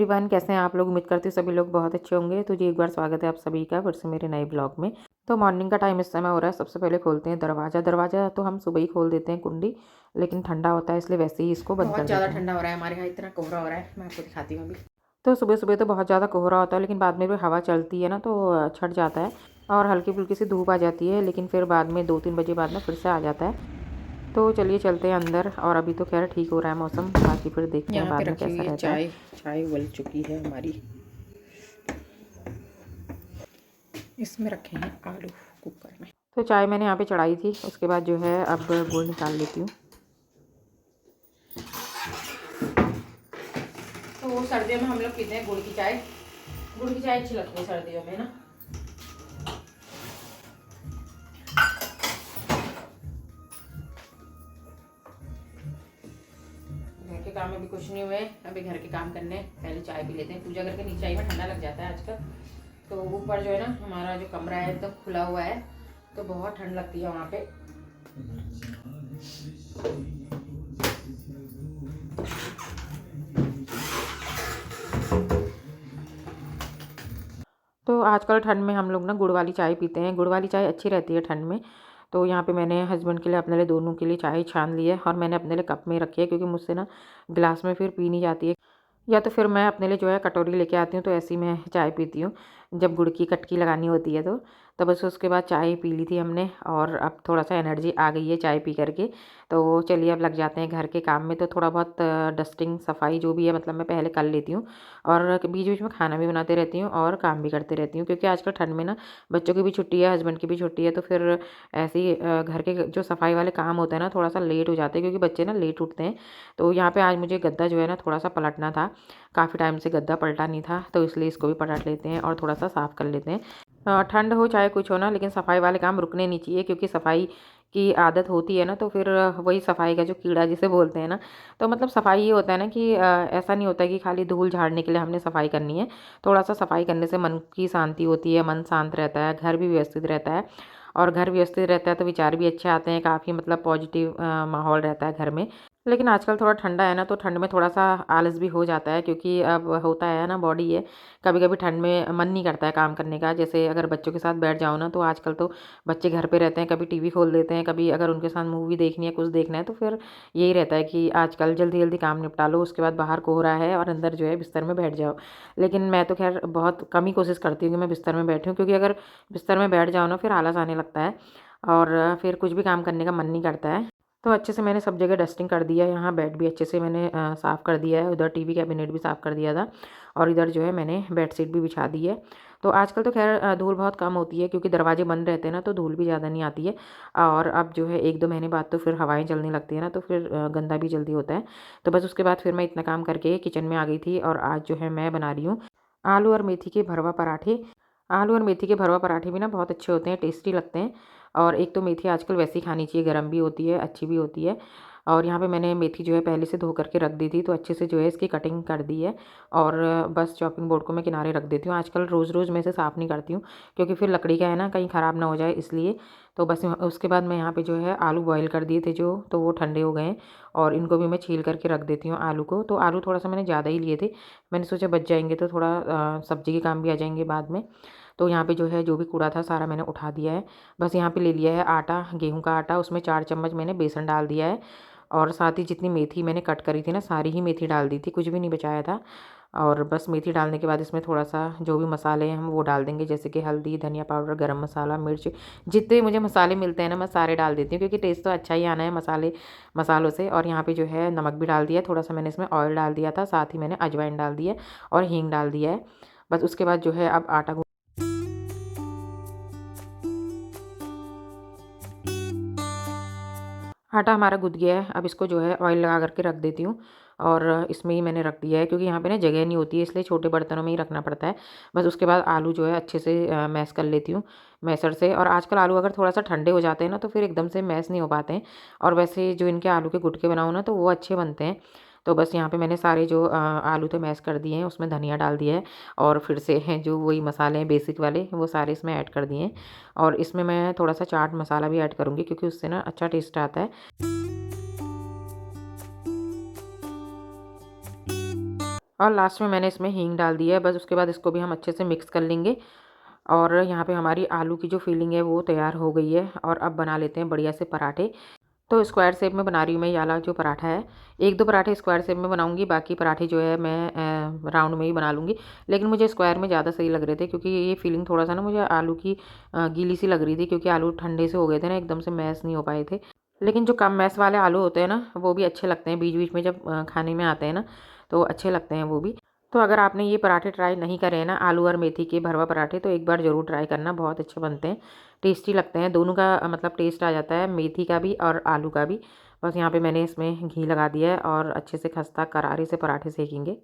Everyone, कैसे हैं आप लोग। उम्मीद करती हूँ सभी लोग बहुत अच्छे होंगे। तो जी एक बार स्वागत है आप सभी का फिर से मेरे नए ब्लॉग में। तो मॉर्निंग का टाइम इस समय हो रहा है। सबसे पहले खोलते हैं दरवाज़ा। दरवाज़ा तो हम सुबह ही खोल देते हैं कुंडी, लेकिन ठंडा होता है इसलिए वैसे ही इसको बंद कर देते हैं। बहुत ज़्यादा ठंडा हो रहा है हमारे यहाँ, इतना कोहरा हो रहा है, मैं आपको दिखाती हूँ अभी। तो सुबह सुबह तो बहुत ज़्यादा कोहरा होता है, लेकिन बाद में भी हवा चलती है ना तो छट जाता है और हल्की फुल्की सी धूप आ जाती है, लेकिन फिर बाद में 2-3 बजे बाद में फिर से आ जाता है। तो चलिए चलते हैं अंदर। और अभी तो खैर ठीक हो रहा है मौसम, बाकी फिर देखते हैं बाद में कैसा रहता है। चाय उबल चुकी है हमारी। इसमें रखे हैं आलू कुकर में। तो चाय मैंने यहाँ पे चढ़ाई थी, उसके बाद जो है अब गुड़ निकाल लेती हूँ। तो सर्दियों में हम लोग पीते हैं गुड़ की चाय। गुड़ की चाय अच्छी लगती है सर्दियों में ना। घर के काम में भी कुछ नहीं हुए, अभी घर के काम करने पहले चाय पी लेते हैं। पूजा करके नीचे आई में ठंडा लग जाता है आजकल। तो ऊपर जो है ना हमारा जो कमरा है एकदम तो खुला हुआ है, तो बहुत ठंड लगती है वहाँ पे। तो आजकल ठंड में हम लोग ना गुड़ वाली चाय पीते हैं। गुड़ वाली चाय अच्छी रहती है ठंड में। तो यहाँ पे मैंने हस्बैंड के लिए, अपने लिए, दोनों के लिए चाय छान ली है और मैंने अपने लिए कप में रखी है, क्योंकि मुझसे ना गिलास में फिर पी नहीं जाती है। या तो फिर मैं अपने लिए जो है कटोरी लेके आती हूँ, तो ऐसी मैं चाय पीती हूँ जब गुड़ की कटकी लगानी होती है। तो बस उसके बाद चाय पी ली थी हमने और अब थोड़ा सा एनर्जी आ गई है चाय पी करके। तो चलिए अब लग जाते हैं घर के काम में। तो थोड़ा बहुत डस्टिंग सफाई जो भी है मतलब मैं पहले कर लेती हूँ, और बीच बीच में खाना भी बनाते रहती हूँ और काम भी करते रहती हूँ, क्योंकि आजकल ठंड में ना बच्चों की भी छुट्टी है, हस्बैंड की भी छुट्टी है। तो फिर ऐसे ही घर के जो सफाई वाले काम होते हैं ना थोड़ा सा लेट हो जाते हैं, क्योंकि बच्चे ना लेट उठते हैं। तो यहाँ पे आज मुझे गद्दा जो है ना थोड़ा सा पलटना था। काफ़ी टाइम से गद्दा पलटा नहीं था, तो इसलिए इसको भी पलट लेते हैं और थोड़ा सा साफ़ कर लेते हैं। ठंड हो चाहे कुछ हो ना, लेकिन सफाई वाले काम रुकने नहीं चाहिए, क्योंकि सफाई की आदत होती है ना तो फिर वही सफाई का जो कीड़ा जिसे बोलते हैं ना, तो मतलब सफाई ये होता है ना कि ऐसा नहीं होता है कि खाली धूल झाड़ने के लिए हमने सफाई करनी है। थोड़ा सा सफाई करने से मन की शांति होती है, मन शांत रहता है, घर भी व्यवस्थित रहता है। और घर व्यवस्थित रहता है तो विचार भी अच्छे आते हैं, काफ़ी मतलब पॉजिटिव माहौल रहता है घर में। लेकिन आजकल थोड़ा ठंडा है ना, तो ठंड में थोड़ा सा आलस भी हो जाता है, क्योंकि अब होता है ना बॉडी है, कभी कभी ठंड में मन नहीं करता है काम करने का। जैसे अगर बच्चों के साथ बैठ जाओ ना, तो आजकल तो बच्चे घर पे रहते हैं, कभी टीवी खोल देते हैं, कभी अगर उनके साथ मूवी देखनी है, कुछ देखना है, तो फिर यही रहता है कि आजकल जल्दी जल्दी काम निपटा लो, उसके बाद बाहर कोहरा है और अंदर जो है बिस्तर में बैठ जाओ। लेकिन मैं तो खैर बहुत कम ही कोशिश करती हूँ कि मैं बिस्तर में बैठूँ, क्योंकि अगर बिस्तर में बैठ जाओ ना फिर आलस आने लगता है और फिर कुछ भी काम करने का मन नहीं करता है। तो अच्छे से मैंने सब जगह डस्टिंग कर दिया है। यहाँ बेड भी अच्छे से मैंने साफ़ कर दिया है, उधर टीवी कैबिनेट भी साफ़ कर दिया था, और इधर जो है मैंने बेडशीट भी बिछा दी है। तो आजकल तो खैर धूल बहुत कम होती है, क्योंकि दरवाजे बंद रहते हैं ना, तो धूल भी ज़्यादा नहीं आती है। और अब जो है 1-2 महीने बाद तो फिर हवाएं चलने लगती है ना, तो फिर गंदा भी जल्दी होता है। तो बस उसके बाद फिर मैं इतना काम करके किचन में आ गई थी, और आज जो है मैं बना रही हूँ आलू और मेथी के भरवा पराठे। आलू और मेथी के भरवा पराठे भी ना बहुत अच्छे होते हैं, टेस्टी लगते हैं। और एक तो मेथी आजकल वैसे ही खानी चाहिए, गर्म भी होती है, अच्छी भी होती है। और यहाँ पे मैंने मेथी जो है पहले से धो करके रख दी थी, तो अच्छे से जो है इसकी कटिंग कर दी है। और बस चॉपिंग बोर्ड को मैं किनारे रख देती हूँ। आजकल रोज़ रोज़ मैं इसे साफ़ नहीं करती हूँ, क्योंकि फिर लकड़ी का है ना कहीं ख़राब ना हो जाए, इसलिए। तो बस उसके बाद मैं यहाँ पे जो है आलू बॉईल कर दिए थे जो, तो वो ठंडे हो गए हैं, और इनको भी मैं छील करके रख देती हूँ आलू को। तो आलू थोड़ा सा मैंने ज़्यादा ही लिए थे, मैंने सोचा बच जाएंगे तो थोड़ा सब्जी के काम भी आ जाएंगे बाद में। तो यहाँ पे जो है जो भी कूड़ा था सारा मैंने उठा दिया है। बस यहाँ पे ले लिया है आटा, गेहूं का आटा, उसमें 4 चम्मच मैंने बेसन डाल दिया है। और साथ ही जितनी मेथी मैंने कट करी थी ना, सारी ही मेथी डाल दी थी, कुछ भी नहीं बचाया था। और बस मेथी डालने के बाद इसमें थोड़ा सा जो भी मसाले हैं हम वो डाल देंगे, जैसे कि हल्दी, धनिया पाउडर, गरम मसाला, मिर्च, जितने मुझे मसाले मिलते हैं ना मैं सारे डाल देती हूँ, क्योंकि टेस्ट तो अच्छा ही आना है मसालों से। और यहाँ पे जो है नमक भी डाल दिया, थोड़ा सा मैंने इसमें ऑयल डाल दिया था, साथ ही मैंने अजवाइन डाल दिया और हींग डाल दिया है। बस उसके बाद जो है अब आटा आटा हमारा गूँथ गया है। अब इसको जो है ऑयल लगा करके रख देती हूँ, और इसमें ही मैंने रख दिया है, क्योंकि यहाँ पे ना जगह नहीं होती है, इसलिए छोटे बर्तनों में ही रखना पड़ता है। बस उसके बाद आलू जो है अच्छे से मैश कर लेती हूँ मैसर से। और आजकल आलू अगर थोड़ा सा ठंडे हो जाते हैं ना, तो फिर एकदम से मैश नहीं हो पाते हैं, और वैसे जो इनके आलू के गुटके बनाऊँ ना तो वो अच्छे बनते हैं। तो बस यहाँ पे मैंने सारे जो आलू थे मैश कर दिए हैं, उसमें धनिया डाल दिया है, और फिर से हैं जो वही मसाले हैं बेसिक वाले, वो सारे इसमें ऐड कर दिए हैं। और इसमें मैं थोड़ा सा चाट मसाला भी ऐड करूँगी, क्योंकि उससे ना अच्छा टेस्ट आता है। और लास्ट में मैंने इसमें हींग डाल दी है। बस उसके बाद इसको भी हम अच्छे से मिक्स कर लेंगे। और यहाँ पे हमारी आलू की जो फिलिंग है वो तैयार हो गई है। और अब बना लेते हैं बढ़िया से पराठे। तो स्क्वायर शेप में बना रही हूँ मैं ये वाला जो पराठा है। 1-2 पराठे स्क्वायर शेप में बनाऊँगी, बाकी पराठे जो है मैं राउंड में ही बना लूँगी। लेकिन मुझे स्क्वायर में ज़्यादा सही लग रहे थे, क्योंकि ये फिलिंग थोड़ा-सा ना मुझे आलू की गीली सी लग रही थी, क्योंकि आलू ठंडे से हो गए थे ना, एकदम से मैश नहीं हो पाए थे। लेकिन जो कम मैश वाले आलू होते हैं ना, वो भी अच्छे लगते हैं बीच-बीच में जब खाने में आते हैं ना, तो अच्छे लगते हैं वो भी। तो अगर आपने ये पराठे ट्राई नहीं करे हैं ना, आलू और मेथी के भरवा पराठे, तो एक बार ज़रूर ट्राई करना, बहुत अच्छे बनते हैं, टेस्टी लगते हैं। दोनों का मतलब टेस्ट आ जाता है, मेथी का भी और आलू का भी। बस यहाँ पे मैंने इसमें घी लगा दिया है और अच्छे से खस्ता करारे से पराठे सेकेंगे।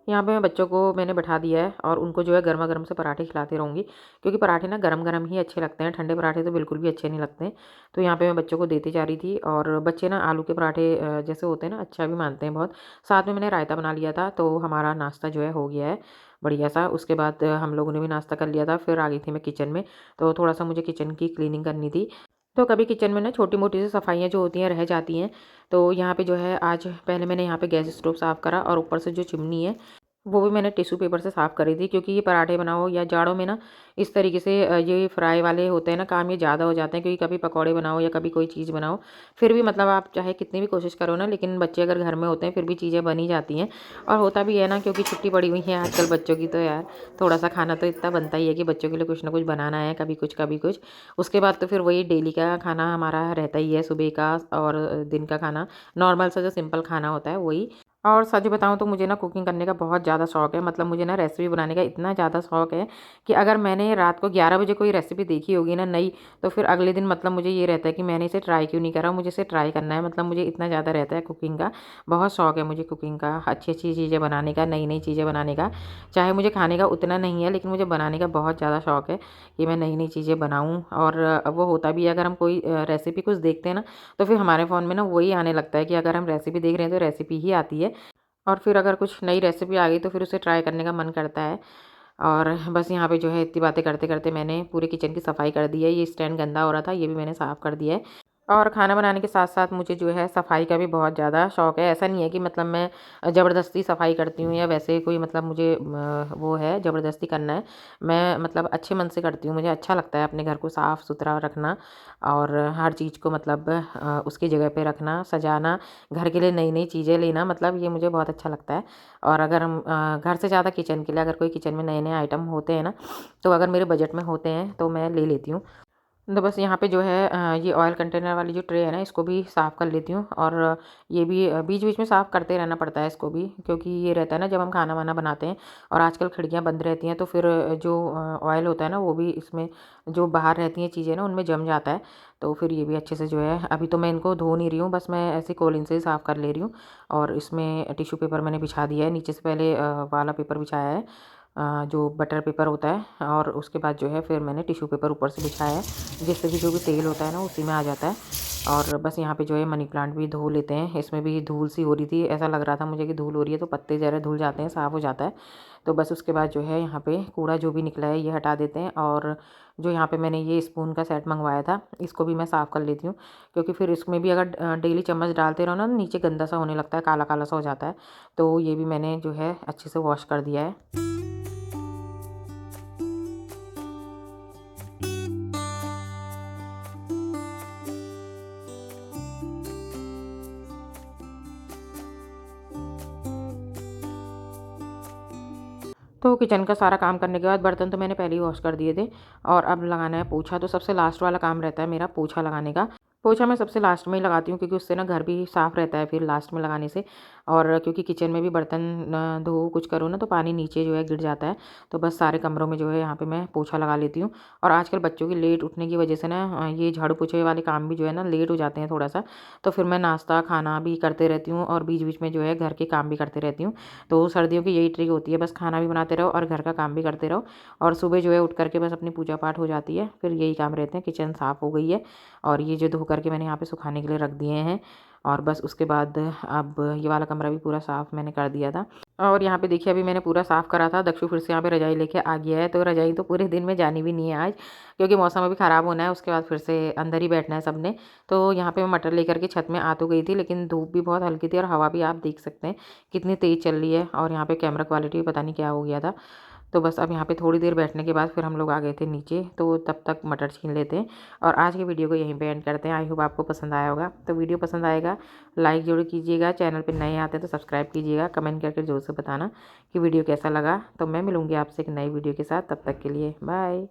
यहाँ पे मैं बच्चों को मैंने बैठा दिया है और उनको जो है गरमा-गरम से पराठे खिलाती रहूँगी, क्योंकि पराठे ना गरम-गरम ही अच्छे लगते हैं, ठंडे पराठे तो बिल्कुल भी अच्छे नहीं लगते हैं। तो यहाँ पे मैं बच्चों को देती जा रही थी और बच्चे ना आलू के पराठे जैसे होते हैं ना, अच्छा भी मानते हैं बहुत। साथ में मैंने रायता बना लिया था, तो हमारा नाश्ता जो है हो गया है बढ़िया-सा। उसके बाद हम लोगों ने भी नाश्ता कर लिया था, फिर आ गई थी मैं किचन में, तो थोड़ा-सा मुझे किचन की क्लीनिंग करनी थी। तो कभी किचन में ना छोटी-मोटी सी सफाइयाँ जो होती हैं रह जाती हैं, तो यहाँ पे जो है आज पहले मैंने यहाँ पे गैस स्टोव साफ़ करा और ऊपर से जो चिमनी है वो भी मैंने टिश्यू पेपर से साफ़ करी थी, क्योंकि ये पराठे बनाओ या जाड़ों में ना इस तरीके से ये फ्राई वाले होते हैं ना काम, ये ज़्यादा हो जाते हैं, क्योंकि कभी पकौड़े बनाओ या कभी कोई चीज़ बनाओ, फिर भी मतलब आप चाहे कितनी भी कोशिश करो ना, लेकिन बच्चे अगर घर में होते हैं फिर भी चीज़ें बन ही जाती हैं। और होता भी है ना, क्योंकि छुट्टी पड़ी हुई है आजकल बच्चों की, तो यार थोड़ा सा खाना तो इतना बनता ही है कि बच्चों के लिए कुछ ना कुछ बनाना है, कभी कुछ कभी कुछ। उसके बाद तो फिर वही डेली का खाना हमारा रहता ही है, सुबह का और दिन का खाना, नॉर्मल सा जो सिंपल खाना होता है वही। और सच बताऊँ तो मुझे ना कुकिंग करने का बहुत ज़्यादा शौक है, मतलब मुझे ना रेसिपी बनाने का इतना ज़्यादा शौक है कि अगर मैंने रात को 11 बजे कोई रेसिपी देखी होगी ना नई, तो फिर अगले दिन मतलब मुझे ये रहता है कि मैंने इसे ट्राई क्यों नहीं करा, मुझे इसे ट्राई करना है। मतलब मुझे इतना ज़्यादा रहता है कुकिंग का, बहुत शौक है मुझे कुकिंग का, अच्छी-अच्छी चीज़ें बनाने का, नई-नई चीज़ें बनाने का। चाहे मुझे खाने का उतना नहीं है, लेकिन मुझे बनाने का बहुत ज़्यादा शौक है कि मैं नई-नई चीज़ें बनाऊँ। और वो होता भी है, अगर हम कोई रेसिपी कुछ देखते हैं ना, तो फिर हमारे फ़ोन में ना वही आने लगता है कि अगर हम रेसिपी देख रहे हैं तो रेसिपी ही आती है। और फिर अगर कुछ नई रेसिपी आ गई तो फिर उसे ट्राई करने का मन करता है। और बस यहाँ पे जो है इतनी बातें करते-करते मैंने पूरे किचन की सफाई कर दी है। ये स्टैंड गंदा हो रहा था, ये भी मैंने साफ़ कर दिया है। और खाना बनाने के साथ-साथ मुझे जो है सफाई का भी बहुत ज़्यादा शौक है। ऐसा नहीं है कि मतलब मैं ज़बरदस्ती सफाई करती हूँ या वैसे कोई मतलब मुझे वो है ज़बरदस्ती करना है। मैं मतलब अच्छे मन से करती हूँ। मुझे अच्छा लगता है अपने घर को साफ़-सुथरा रखना और हर चीज़ को मतलब उसकी जगह पे रखना, सजाना, घर के लिए नई-नई चीज़ें लेना, मतलब ये मुझे बहुत अच्छा लगता है। और अगर हम घर से ज़्यादा किचन के लिए अगर कोई किचन में नए-नए आइटम होते हैं ना, तो अगर मेरे बजट में होते हैं तो मैं ले लेती हूँ। तो बस यहाँ पे जो है ये ऑयल कंटेनर वाली जो ट्रे है ना, इसको भी साफ़ कर लेती हूँ। और ये भी बीच-बीच में साफ़ करते रहना पड़ता है इसको भी, क्योंकि ये रहता है ना जब हम खाना-वाना बनाते हैं और आजकल खिड़कियाँ बंद रहती हैं, तो फिर जो ऑयल होता है ना वो भी इसमें जो बाहर रहती हैं चीज़ें ना उनमें जम जाता है। तो फिर ये भी अच्छे से जो है, अभी तो मैं इनको धो नहीं रही हूँ, बस मैं ऐसे कोलिन से ही साफ़ कर ले रही हूँ। और इसमें टिश्यू पेपर मैंने बिछा दिया है, नीचे से पहले वाला पेपर बिछाया है, जो बटर पेपर होता है, और उसके बाद जो है फिर मैंने टिश्यू पेपर ऊपर से बिछाया है, जिससे कि जो भी तेल होता है ना उसी में आ जाता है। और बस यहाँ पे जो है मनी प्लांट भी धो लेते हैं, इसमें भी धूल सी हो रही थी, ऐसा लग रहा था मुझे कि धूल हो रही है, तो पत्ते ज़रा धुल जाते हैं, साफ़ हो जाता है। तो बस उसके बाद जो है यहाँ पे कूड़ा जो भी निकला है ये हटा देते हैं। और जो यहाँ पे मैंने ये स्पून का सेट मंगवाया था, इसको भी मैं साफ़ कर लेती हूँ, क्योंकि फिर इसमें भी अगर डेली चम्मच डालते रहो ना, नीचे गंदा सा होने लगता है, काला काला सा हो जाता है। तो ये भी मैंने जो है अच्छे से वॉश कर दिया है। तो किचन का सारा काम करने के बाद बर्तन तो मैंने पहले ही वॉश कर दिए थे, और अब लगाना है पोछा। तो सबसे लास्ट वाला काम रहता है मेरा पोछा लगाने का। पोछा मैं सबसे लास्ट में ही लगाती हूँ, क्योंकि उससे ना घर भी साफ़ रहता है फिर लास्ट में लगाने से। और क्योंकि किचन में भी बर्तन धो कुछ करो ना, तो पानी नीचे जो है गिर जाता है। तो बस सारे कमरों में जो है यहाँ पे मैं पोछा लगा लेती हूँ। और आजकल बच्चों की लेट उठने की वजह से ना ये झाड़ू पोछे वाले काम भी जो है ना लेट हो जाते हैं थोड़ा सा। तो फिर मैं नाश्ता खाना भी करते रहती हूँ और बीच बीच में जो है घर के काम भी करते रहती हूँ। तो सर्दियों की यही ट्रिक होती है, बस खाना भी बनाते रहो और घर का काम भी करते रहो। और सुबह जो है उठ करके बस अपनी पूजा पाठ हो जाती है, फिर यही काम रहते हैं। किचन साफ़ हो गई है और ये जो धो करके मैंने यहाँ पे सुखाने के लिए रख दिए हैं। और बस उसके बाद अब ये वाला कमरा भी पूरा साफ़ मैंने कर दिया था। और यहाँ पे देखिए अभी मैंने पूरा साफ़ करा था, दक्षु फिर से यहाँ पे रज़ाई लेके आ गया है, तो रज़ाई तो पूरे दिन में जानी भी नहीं है आज, क्योंकि मौसम अभी ख़राब होना है, उसके बाद फिर से अंदर ही बैठना है सबने। तो यहाँ पे मैं मटर लेकर के छत में आ तो गई थी, लेकिन धूप भी बहुत हल्की थी और हवा भी आप देख सकते हैं कितनी तेज़ चल रही है, और यहाँ पे कैमरा क्वालिटी भी पता नहीं क्या हो गया था। तो बस अब यहाँ पे थोड़ी देर बैठने के बाद फिर हम लोग आ गए थे नीचे, तो तब तक मटर छीन लेते हैं और आज की वीडियो को यहीं पे एंड करते हैं। आई होप आपको पसंद आया होगा। तो वीडियो पसंद आएगा लाइक जरूर कीजिएगा, चैनल पे नए आते हैं तो सब्सक्राइब कीजिएगा, कमेंट करके जरूर से बताना कि वीडियो कैसा लगा। तो मैं मिलूँगी आपसे एक नई वीडियो के साथ, तब तक के लिए बाय।